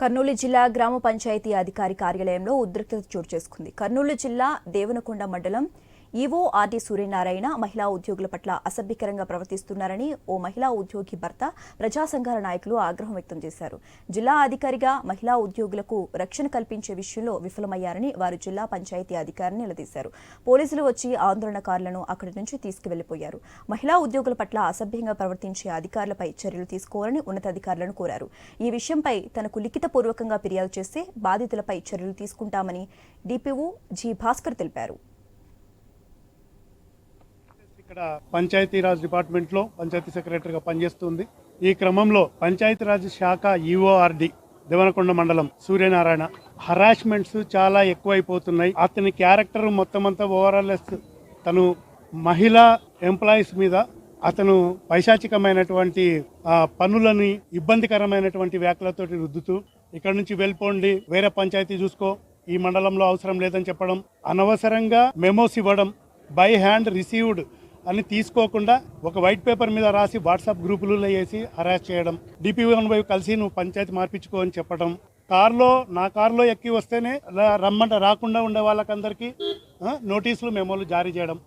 కర్నూలు జిల్లా గ్రామ పంచాయతీ అధికారి కార్యాలయంలో ఉద్రిక్తత చోటు చేసుకుంది. కర్నూలు జిల్లా దేవనకొండ మండలం ఈవో ఆర్డి సూర్యనారాయణ మహిళా ఉద్యోగుల పట్ల అసభ్యకరంగా ప్రవర్తిస్తున్నారని ఓ మహిళా ఉద్యోగి భర్త ప్రజా సంఘాల నాయకులు ఆగ్రహం వ్యక్తం చేశారు. జిల్లా అధికారిగా మహిళా ఉద్యోగులకు రక్షణ కల్పించే విషయంలో విఫలమయ్యారని వారు జిల్లా పంచాయతీ అధికారిని నిలదీశారు. పోలీసులు వచ్చి ఆందోళనకారులను అక్కడి నుంచి తీసుకువెళ్లిపోయారు. మహిళా ఉద్యోగుల పట్ల అసభ్యంగా ప్రవర్తించే అధికారులపై చర్యలు తీసుకోవాలని ఉన్నతాధికారులను కోరారు. ఈ విషయంపై తనకు లిఖితపూర్వకంగా ఫిర్యాదు చేస్తే బాధితులపై చర్యలు తీసుకుంటామని డిపిఓ జి భాస్కర్ తెలిపారు. ఇక్కడ పంచాయతీరాజ్ డిపార్ట్మెంట్లో పంచాయతీ సెక్రటరీగా పనిచేస్తుంది. ఈ క్రమంలో పంచాయతీరాజ్ శాఖ ఈఓఆర్డి దేవనకొండ మండలం సూర్యనారాయణ హరాస్మెంట్స్ చాలా ఎక్కువైపోతున్నాయి. అతని క్యారెక్టర్ మొత్తం అంతా ఓవరాల్ తను మహిళా ఎంప్లాయీస్ మీద అతను పైశాచికమైనటువంటి పనులని ఇబ్బందికరమైనటువంటి వ్యాఖ్యలతోటి రుద్దుతూ ఇక్కడ నుంచి వెళ్ళిపోండి, వేరే పంచాయతీ చూసుకో, ఈ మండలంలో అవసరం లేదని చెప్పడం, అనవసరంగా మెమోస్ ఇవ్వడం, బై హ్యాండ్ రిసీవ్డ్ అని తీసుకోకుండా ఒక వైట్ పేపర్ మీద రాసి వాట్సాప్ గ్రూపులలో వేసి హరాస్ చేయడం, డిపిఓని పోయి కలిసి నువ్వు పంచాయతీ మార్పించుకో అని చెప్పడం, నా కార్లో ఎక్కి వస్తేనే రాకుండా ఉండే వాళ్ళకందరికీ నోటీసులు మెమోలు జారీ చేయడం.